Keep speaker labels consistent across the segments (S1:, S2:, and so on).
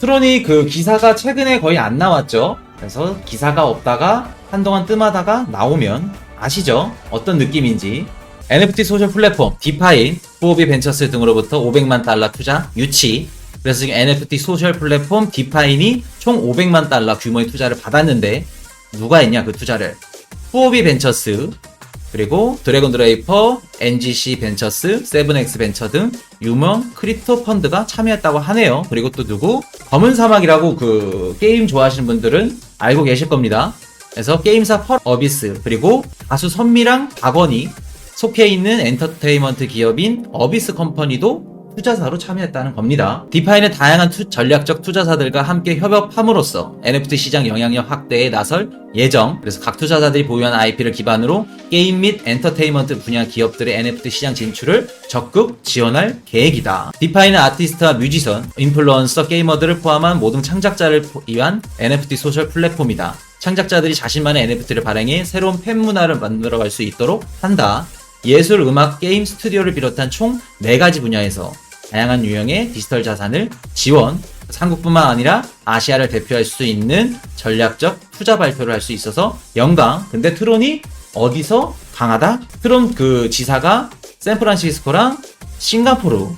S1: 트론이 그 기사가 최근에 거의 안 나왔죠. 그래서 기사가 없다가 한동안 뜸하다가 나오면 아시죠? 어떤 느낌인지. NFT 소셜 플랫폼 디파인, 후오비 벤처스 등으로부터 500만 달러 투자 유치. 그래서 지금 NFT 소셜 플랫폼 디파인이 총 500만 달러 규모의 투자를 받았는데 누가 했냐 그 투자를? 후오비 벤처스, 그리고 드래곤 드레이퍼, NGC 벤처스, 세븐엑스 벤처 등 유명 크립토 펀드가 참여했다고 하네요. 그리고 또 누구? 검은 사막이라고 그 게임 좋아하시는 분들은 알고 계실 겁니다. 그래서 게임사 펄 어비스, 그리고 가수 선미랑 박원이 속해 있는 엔터테인먼트 기업인 어비스 컴퍼니도 투자사로 참여했다는 겁니다. 디파이는 다양한 전략적 투자사들과 함께 협업함으로써 NFT 시장 영향력 확대에 나설 예정. 그래서 각 투자자들이 보유한 IP를 기반으로 게임 및 엔터테인먼트 분야 기업들의 NFT 시장 진출을 적극 지원할 계획이다. 디파이는 아티스트와 뮤지션, 인플루언서, 게이머들을 포함한 모든 창작자를 위한 NFT 소셜 플랫폼이다. 창작자들이 자신만의 NFT를 발행해 새로운 팬 문화를 만들어갈 수 있도록 한다. 예술, 음악, 게임, 스튜디오를 비롯한 총 4가지 분야에서 다양한 유형의 디지털 자산을 지원, 한국뿐만 아니라 아시아를 대표할 수 있는 전략적 투자 발표를 할 수 있어서 영광. 근데 트론이 어디서 강하다? 트론 그 지사가 샌프란시스코랑 싱가포르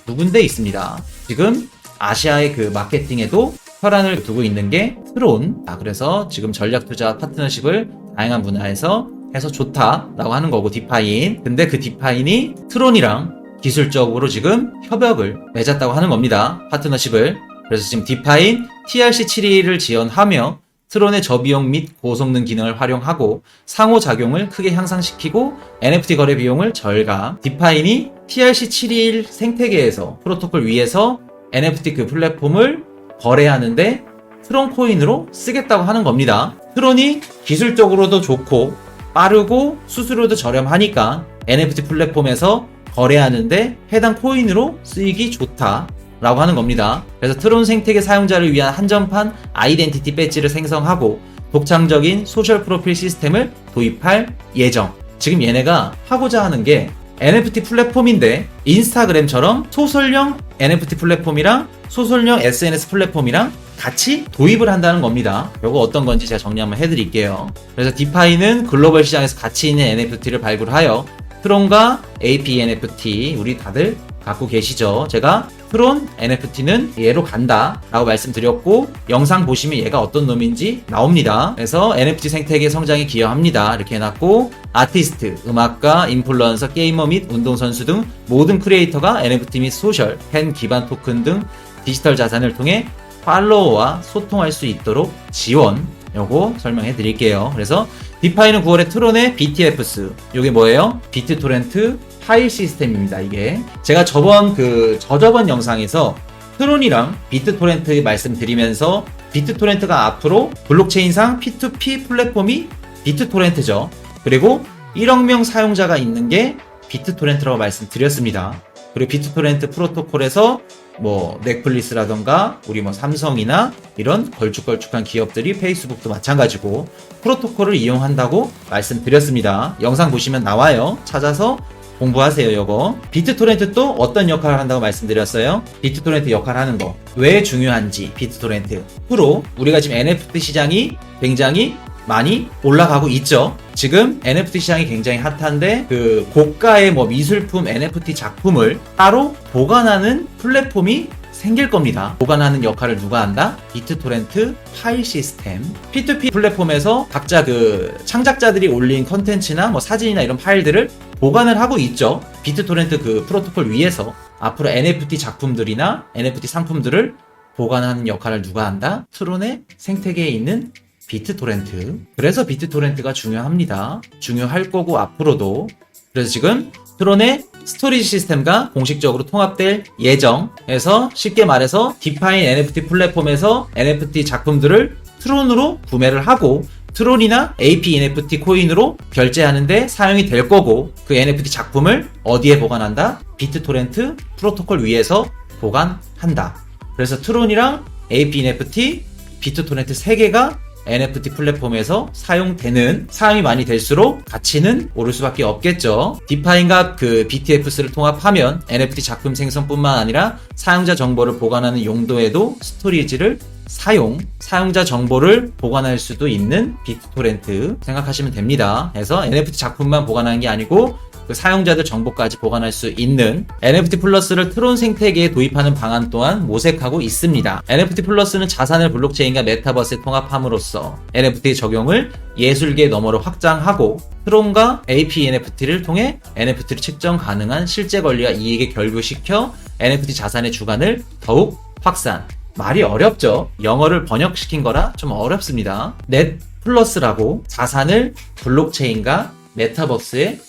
S1: 두 군데 있습니다. 지금 아시아의 그 마케팅에도 혈안을 두고 있는 게 트론. 그래서 지금 전략 투자 파트너십을 다양한 분야에서 해서 좋다라고 하는 거고, 디파인. 근데 그 디파인이 트론이랑 기술적으로 지금 협약을 맺었다고 하는 겁니다. 파트너십을. 그래서 지금 디파인 TRC-72를 지원하며 트론의 저비용 및 고성능 기능을 활용하고 상호작용을 크게 향상시키고 NFT 거래 비용을 절감. 디파인이 TRC-71 생태계에서 프로토콜 위에서 NFT 그 플랫폼을 거래하는데 트론 코인으로 쓰겠다고 하는 겁니다. 트론이 기술적으로도 좋고 빠르고 수수료도 저렴하니까 NFT 플랫폼에서 거래하는데 해당 코인으로 쓰이기 좋다라고 하는 겁니다. 그래서 트론 생태계 사용자를 위한 한정판 아이덴티티 배지를 생성하고 독창적인 소셜 프로필 시스템을 도입할 예정. 지금 얘네가 하고자 하는 게 NFT 플랫폼인데 인스타그램처럼 소설형 NFT 플랫폼이랑 소설형 SNS 플랫폼이랑 같이 도입을 한다는 겁니다. 이거 어떤 건지 제가 정리 한번 해드릴게요. 그래서 디파이는 글로벌 시장에서 가치 있는 NFT를 발굴하여 트론과 AP NFT 우리 다들 갖고 계시죠. 제가 트론 NFT는 얘로 간다 라고 말씀드렸고, 영상 보시면 얘가 어떤 놈인지 나옵니다. 그래서 NFT 생태계 성장에 기여합니다 이렇게 해놨고, 아티스트, 음악가, 인플루언서, 게이머 및 운동선수 등 모든 크리에이터가 NFT 및 소셜, 팬 기반 토큰 등 디지털 자산을 통해 팔로워와 소통할 수 있도록 지원. 요거 설명해 드릴게요. 그래서 디파이는 9월에 트론의 BTFS, 요게 뭐예요? 비트토렌트 파일 시스템입니다. 이게 제가 저저번 영상에서 트론이랑 비트토렌트 말씀드리면서 비트토렌트가 앞으로 블록체인상 P2P 플랫폼이 비트토렌트죠. 그리고 1억 명 사용자가 있는 게 비트토렌트라고 말씀드렸습니다. 그리고 비트토렌트 프로토콜에서 뭐 넷플릭스라던가 우리 뭐 삼성이나 이런 걸쭉걸쭉한 기업들이, 페이스북도 마찬가지고 프로토콜을 이용한다고 말씀드렸습니다. 영상 보시면 나와요. 찾아서 공부하세요. 요거 비트토렌트 또 어떤 역할을 한다고 말씀드렸어요? 비트토렌트 역할 하는 거 왜 중요한지. 비트토렌트 프로 우리가 지금 NFT 시장이 굉장히 많이 올라가고 있죠. 지금 NFT 시장이 굉장히 핫한데 그 고가의 뭐 미술품 NFT 작품을 따로 보관하는 플랫폼이 생길 겁니다. 보관하는 역할을 누가 한다? 비트토렌트 파일 시스템. P2P 플랫폼에서 각자 그 창작자들이 올린 컨텐츠나 뭐 사진이나 이런 파일들을 보관을 하고 있죠. 비트토렌트 그 프로토콜 위에서 앞으로 NFT 작품들이나 NFT 상품들을 보관하는 역할을 누가 한다? 트론의 생태계에 있는 비트토렌트. 그래서 비트토렌트가 중요합니다. 중요할 거고 앞으로도. 그래서 지금 트론의 스토리지 시스템과 공식적으로 통합될 예정에서, 쉽게 말해서 디파인 NFT 플랫폼에서 NFT 작품들을 트론으로 구매를 하고 트론이나 AP NFT 코인으로 결제하는데 사용이 될 거고, 그 NFT 작품을 어디에 보관한다? 비트토렌트 프로토콜 위에서 보관한다. 그래서 트론이랑 AP NFT, 비트토렌트 3개가 NFT 플랫폼에서 사용되는 사용이 많이 될수록 가치는 오를 수밖에 없겠죠. 디파인과 그 BTFS를 통합하면 NFT 작품 생성뿐만 아니라 사용자 정보를 보관하는 용도에도 스토리지를 사용자 정보를 보관할 수도 있는 비트토렌트 생각하시면 됩니다. 그래서 NFT 작품만 보관하는 게 아니고 그 사용자들 정보까지 보관할 수 있는 NFT 플러스를 트론 생태계에 도입하는 방안 또한 모색하고 있습니다. NFT 플러스는 자산을 블록체인과 메타버스에 통합함으로써 NFT의 적용을 예술계 너머로 확장하고 트론과 AP NFT를 통해 NFT를 측정 가능한 실제 권리와 이익에 결부시켜 NFT 자산의 주관을 더욱 확산. 말이 어렵죠? 영어를 번역시킨 거라 좀 어렵습니다. 넷 플러스라고 자산을 블록체인과 메타버스에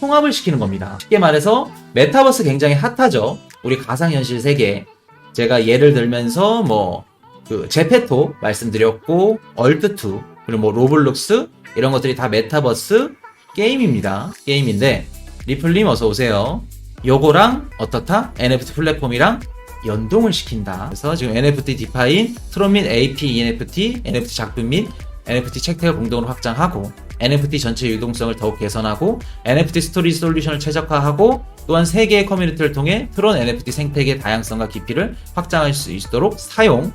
S1: 통합을 시키는 겁니다. 쉽게 말해서 메타버스 굉장히 핫하죠. 우리 가상현실 세계. 제가 예를 들면서 제페토 말씀드렸고 얼트2 그리고 로블록스 이런 것들이 다 메타버스 게임입니다. 게임인데 리플님 어서 오세요. 요거랑 어떻다? NFT 플랫폼이랑 연동을 시킨다. 그래서 지금 NFT 디파인, 트론 및 AP NFT, NFT 작품 및 NFT 책택을 공동으로 확장하고 NFT 전체 유동성을 더욱 개선하고 NFT 스토리지 솔루션을 최적화하고 또한 3개의 커뮤니티를 통해 트론 NFT 생태계의 다양성과 깊이를 확장할 수 있도록 사용.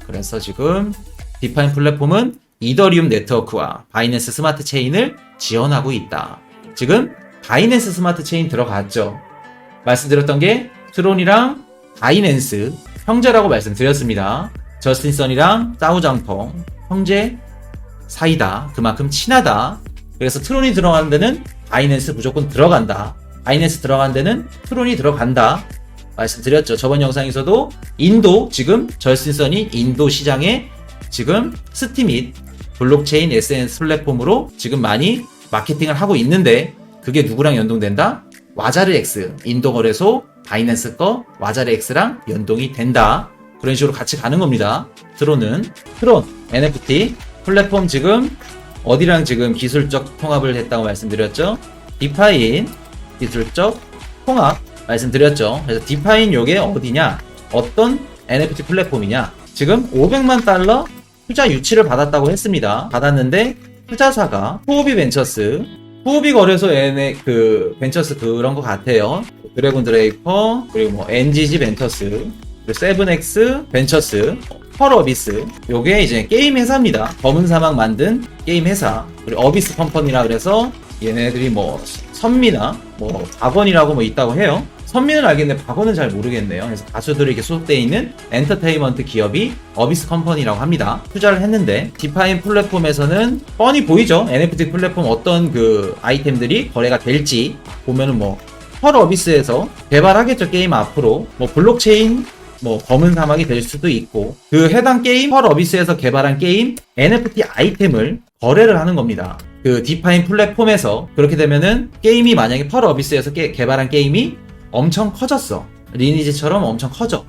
S1: 그래서 지금 디파인 플랫폼은 이더리움 네트워크와 바이낸스 스마트 체인을 지원하고 있다. 지금 바이낸스 스마트 체인 들어갔죠. 말씀드렸던 게 트론이랑 바이낸스 형제라고 말씀드렸습니다. 저스틴 선이랑 짜오장펑 형제 사이다. 그만큼 친하다. 그래서 트론이 들어가는 데는 바이낸스 무조건 들어간다. 바이낸스 들어간 데는 트론이 들어간다. 말씀드렸죠. 저번 영상에서도 인도 지금 저스틴 선이 인도 시장에 지금 스팀 및 블록체인 SNS 플랫폼으로 지금 많이 마케팅을 하고 있는데 그게 누구랑 연동된다? 와자르X 인도 거래소 바이낸스 거 와자르X랑 연동이 된다. 그런 식으로 같이 가는 겁니다. 트론 NFT 플랫폼 지금 어디랑 지금 기술적 통합을 했다고 말씀드렸죠? 디파인 기술적 통합 말씀드렸죠. 그래서 디파인 요게 어디냐? 어떤 NFT 플랫폼이냐? 지금 500만 달러 투자 유치를 받았다고 했습니다. 받았는데 투자사가 후오비 벤처스 후오비 거래소에 그 벤처스 그런 것 같아요. 드래곤 드레이퍼 그리고 NGG 벤처스 그리고 세븐엑스 벤처스 펄 어비스 요게 이제 게임 회사입니다. 검은 사막 만든 게임 회사 그리고 어비스 컴퍼니라 그래서 얘네들이 선미나 박원이라고 있다고 해요. 선미는 알겠는데 박원은 잘 모르겠네요. 그래서 가수들이 이렇게 소속되어 있는 엔터테인먼트 기업이 어비스 컴퍼니라고 합니다. 투자를 했는데 디파인 플랫폼에서는 뻔히 보이죠. NFT 플랫폼 어떤 그 아이템들이 거래가 될지 보면은 펄 어비스에서 개발하겠죠. 게임 앞으로 블록체인 검은 사막이 될 수도 있고 그 해당 게임 펄 어비스에서 개발한 게임 NFT 아이템을 거래를 하는 겁니다. 그 디파인 플랫폼에서 그렇게 되면은 게임이 만약에 펄 어비스에서 개발한 게임이 엄청 커졌어. 리니지처럼 엄청 커져.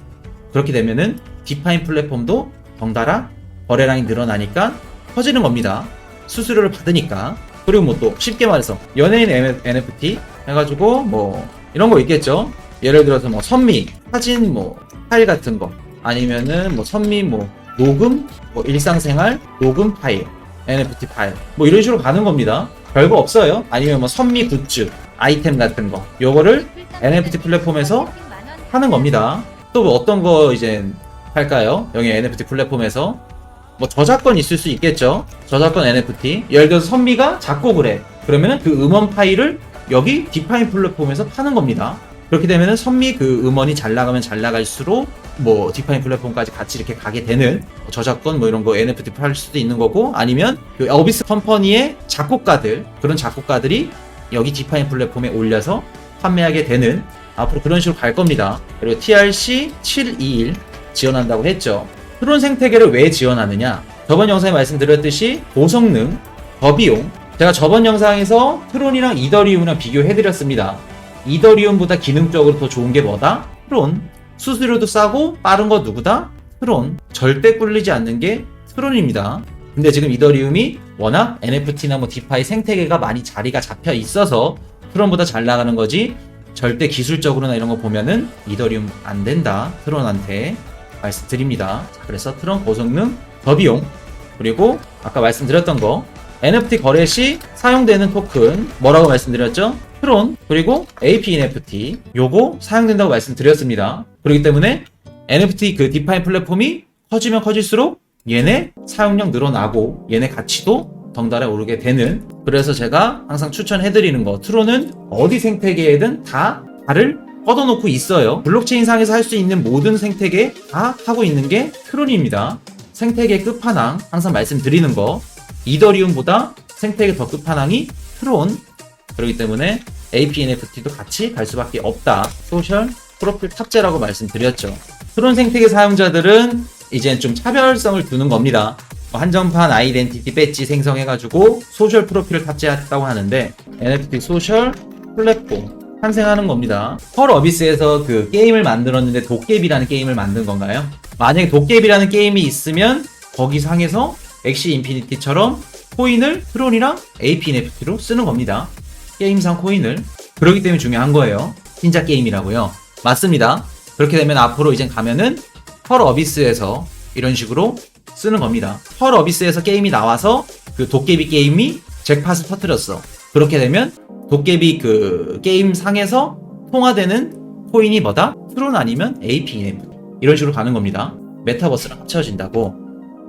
S1: 그렇게 되면은 디파인 플랫폼도 덩달아 거래량이 늘어나니까 커지는 겁니다. 수수료를 받으니까. 그리고 또 쉽게 말해서 연예인 NFT 해가지고 이런 거 있겠죠. 예를 들어서 선미 사진 파일 같은 거 아니면은 선미 녹음 일상생활 녹음 파일 NFT 파일 이런 식으로 가는 겁니다. 별거 없어요. 아니면 선미 굿즈 아이템 같은 거 요거를 NFT 플랫폼에서 하는 겁니다. 또 어떤 거 이제 할까요? 여기 NFT 플랫폼에서 저작권 있을 수 있겠죠. 저작권 NFT 예를 들어서 선미가 작곡을 해. 그러면은 그 음원 파일을 여기 디파인 플랫폼에서 파는 겁니다. 그렇게 되면은 선미 그 음원이 잘 나가면 잘 나갈수록 디파인 플랫폼까지 같이 이렇게 가게 되는 저작권 이런 거 NFT 팔 수도 있는 거고 아니면 그 어비스 컴퍼니의 작곡가들 그런 작곡가들이 여기 디파인 플랫폼에 올려서 판매하게 되는 앞으로 그런 식으로 갈 겁니다. 그리고 TRC 721 지원한다고 했죠. 트론 생태계를 왜 지원하느냐? 저번 영상에 말씀드렸듯이 고성능, 저비용. 제가 저번 영상에서 트론이랑 이더리움이랑 비교해드렸습니다. 이더리움보다 기능적으로 더 좋은 게 뭐다? 트론. 수수료도 싸고 빠른 거 누구다? 트론. 절대 꿀리지 않는 게 트론입니다. 근데 지금 이더리움이 워낙 NFT나 디파이 생태계가 많이 자리가 잡혀 있어서 트론보다 잘 나가는 거지 절대 기술적으로나 이런 거 보면은 이더리움 안 된다. 트론한테 말씀드립니다. 그래서 트론 고성능 저비용 그리고 아까 말씀드렸던 거 NFT 거래 시 사용되는 토큰 뭐라고 말씀드렸죠? 트론 그리고 AP NFT 요거 사용된다고 말씀드렸습니다. 그렇기 때문에 NFT 그 디파인 플랫폼이 커지면 커질수록 얘네 사용량 늘어나고 얘네 가치도 덩달아 오르게 되는, 그래서 제가 항상 추천해드리는 거, 트론은 어디 생태계에든 다 발을 뻗어놓고 있어요. 블록체인 상에서 할 수 있는 모든 생태계 다 하고 있는 게 트론입니다. 생태계 끝판왕 항상 말씀드리는 거, 이더리움보다 생태계 더 끝판왕이 트론. 그렇기 때문에 AP NFT도 같이 갈 수밖에 없다. 소셜 프로필 탑재라고 말씀드렸죠. 트론 생태계 사용자들은 이젠 좀 차별성을 두는 겁니다. 한정판 아이덴티티 배지 생성해가지고 소셜 프로필을 탑재했다고 하는데 NFT 소셜 플랫폼 탄생하는 겁니다. 펄 어비스에서 그 게임을 만들었는데 도깨비라는 게임을 만든 건가요? 만약에 도깨비라는 게임이 있으면 거기 상에서 엑시 인피니티처럼 코인을 트론이랑 AP NFT로 쓰는 겁니다. 게임상 코인을. 그렇기 때문에 중요한 거예요. 진짜 게임이라고요. 맞습니다. 그렇게 되면 앞으로 이제 가면은 펄 어비스에서 이런 식으로 쓰는 겁니다. 펄 어비스에서 게임이 나와서 그 도깨비 게임이 잭팟을 터뜨렸어. 그렇게 되면 도깨비 그 게임 상에서 통화되는 코인이 뭐다? 트론 아니면 AP NFT. 이런 식으로 가는 겁니다. 메타버스랑 합쳐진다고.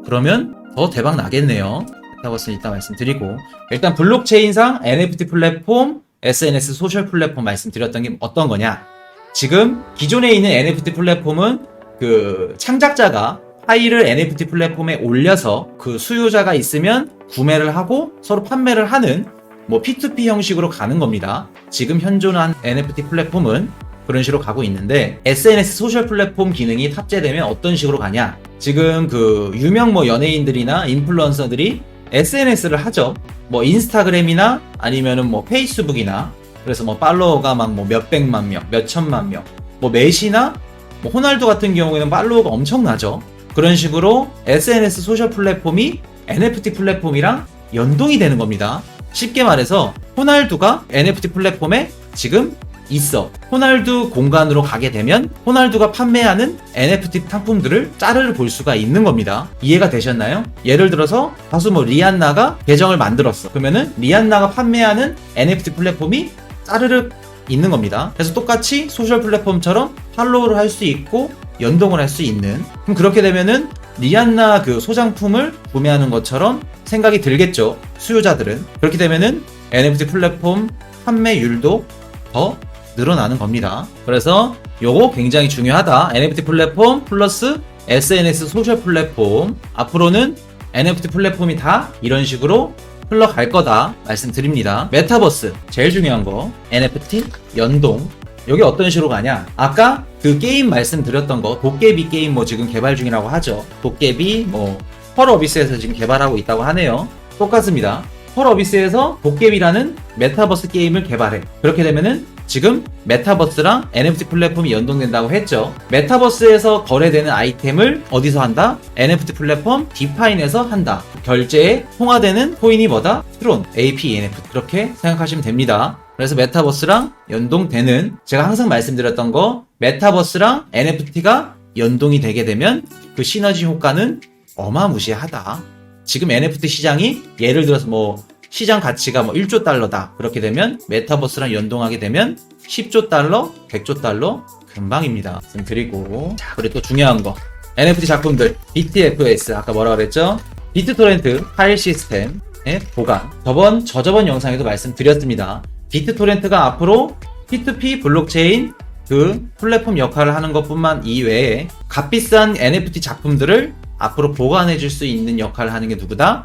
S1: 그러면 더 대박 나겠네요. 메타버스는 이따 말씀드리고, 일단 블록체인상 NFT 플랫폼, SNS 소셜 플랫폼 말씀드렸던 게 어떤 거냐? 지금 기존에 있는 NFT 플랫폼은 그 창작자가 파일을 NFT 플랫폼에 올려서 그 수요자가 있으면 구매를 하고 서로 판매를 하는 뭐 P2P 형식으로 가는 겁니다. 지금 현존한 NFT 플랫폼은 그런 식으로 가고 있는데, SNS 소셜 플랫폼 기능이 탑재되면 어떤 식으로 가냐? 지금 그 유명 뭐 연예인들이나 인플루언서들이 SNS를 하죠. 뭐 인스타그램이나 아니면은 뭐 페이스북이나, 그래서 뭐 팔로워가 막 뭐 몇백만 명, 몇천만 명, 뭐 메시나 뭐 호날두 같은 경우에는 팔로워가 엄청나죠. 그런 식으로 SNS 소셜 플랫폼이 NFT 플랫폼이랑 연동이 되는 겁니다. 쉽게 말해서 호날두가 NFT 플랫폼에 지금 있어. 호날두 공간으로 가게 되면 호날두가 판매하는 NFT 상품들을 짜르르 볼 수가 있는 겁니다. 이해가 되셨나요? 예를 들어서 가수 뭐 리안나가 계정을 만들었어. 그러면은 리안나가 판매하는 NFT 플랫폼이 짜르르 있는 겁니다. 그래서 똑같이 소셜 플랫폼처럼 팔로우를 할 수 있고 연동을 할 수 있는, 그럼 그렇게 되면은 리안나 그 소장품을 구매하는 것처럼 생각이 들겠죠, 수요자들은. 그렇게 되면은 NFT 플랫폼 판매율도 더 늘어나는 겁니다. 그래서 요거 굉장히 중요하다. NFT 플랫폼 플러스 SNS 소셜 플랫폼, 앞으로는 NFT 플랫폼이 다 이런 식으로 흘러갈 거다 말씀드립니다. 메타버스 제일 중요한 거, NFT 연동. 여기 어떤 식으로 가냐? 아까 그 게임 말씀드렸던 거, 도깨비 게임 뭐 지금 개발 중이라고 하죠. 도깨비 뭐 펄 어비스에서 지금 개발하고 있다고 하네요. 똑같습니다. 펄 어비스에서 도깨비라는 메타버스 게임을 개발해. 그렇게 되면은 지금 메타버스랑 NFT 플랫폼이 연동된다고 했죠. 메타버스에서 거래되는 아이템을 어디서 한다? NFT 플랫폼 디파인에서 한다. 결제에 통화되는 코인이 뭐다? 트론, AP, NFT. 그렇게 생각하시면 됩니다. 그래서 메타버스랑 연동되는, 제가 항상 말씀드렸던 거, 메타버스랑 NFT가 연동이 되게 되면 그 시너지 효과는 어마무시하다. 지금 NFT 시장이 예를 들어서 뭐 시장 가치가 뭐 1조 달러다. 그렇게 되면 메타버스랑 연동하게 되면 10조 달러, 100조 달러 금방입니다. 그리고 자, 그리고 또 중요한 거, NFT 작품들 BTFS 아까 뭐라 그랬죠? 비트토렌트 파일 시스템의 보관. 저저번 영상에도 말씀드렸습니다. 비트토렌트가 앞으로 P2P 블록체인 그 플랫폼 역할을 하는 것뿐만 이외에 값비싼 NFT 작품들을 앞으로 보관해 줄 수 있는 역할을 하는 게 누구다?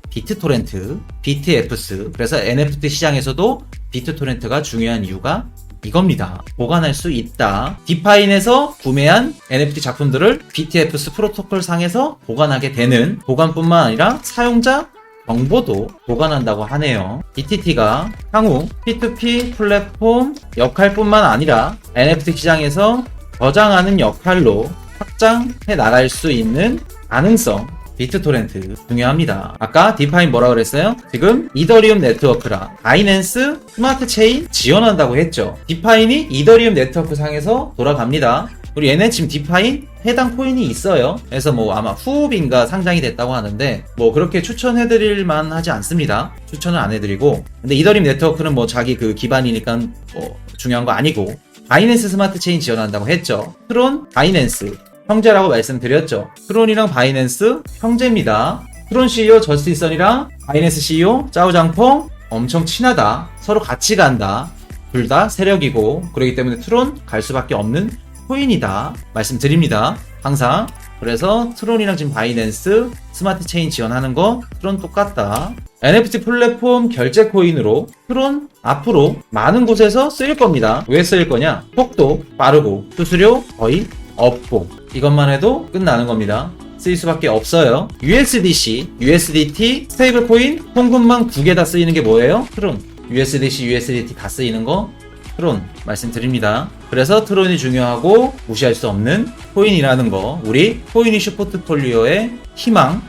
S1: 비트토렌트, BTFS. 그래서 NFT 시장에서도 비트토렌트가 중요한 이유가 이겁니다. 보관할 수 있다. 디파인에서 구매한 NFT 작품들을 BTFS 프로토콜 상에서 보관하게 되는, 보관뿐만 아니라 사용자 정보도 보관한다고 하네요. BTT가 향후 P2P 플랫폼 역할뿐만 아니라 NFT 시장에서 저장하는 역할로 확장해 나갈 수 있는 가능성, 비트토렌트 중요합니다. 아까 디파인 뭐라 그랬어요? 지금 이더리움 네트워크랑 바이낸스 스마트 체인 지원한다고 했죠. 디파인이 이더리움 네트워크 상에서 돌아갑니다. 그리고 얘네 지금 디파인 해당 코인이 있어요. 그래서 뭐 아마 후업인가 상장이 됐다고 하는데 뭐 그렇게 추천해드릴 만하지 않습니다. 추천은 안 해드리고, 근데 이더리움 네트워크는 뭐 자기 그 기반이니까 뭐 중요한 거 아니고, 바이낸스 스마트 체인 지원한다고 했죠. 트론, 바이낸스 형제라고 말씀드렸죠. 트론이랑 바이낸스 형제입니다. 트론 CEO 저스틴선이랑 바이낸스 CEO 짜오장퐁 엄청 친하다. 서로 같이 간다. 둘 다 세력이고, 그렇기 때문에 트론 갈 수밖에 없는 코인이다 말씀드립니다. 항상. 그래서 트론이랑 지금 바이낸스 스마트 체인 지원하는 거 트론 똑같다. NFT 플랫폼 결제 코인으로 트론 앞으로 많은 곳에서 쓰일 겁니다. 왜 쓰일 거냐? 속도 빠르고 수수료 거의 없고, 이것만 해도 끝나는 겁니다. 쓰일 수밖에 없어요. USDC, USDT, 스테이블 코인, 송금망 두 개 다 쓰이는 게 뭐예요? 트론. USDC, USDT 다 쓰이는 거 트론 말씀드립니다. 그래서 트론이 중요하고 무시할 수 없는 코인이라는 거, 우리 코인이슈 포트폴리오의 희망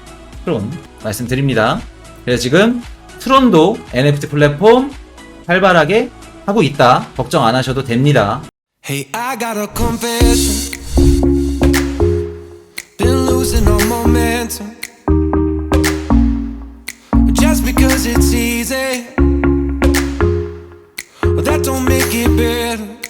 S1: 트론 말씀드립니다. 그래서 지금 트론도 NFT 플랫폼 활발하게 하고 있다. 걱정 안 하셔도 됩니다.
S2: Hey, I got a confession. Been losing all momentum.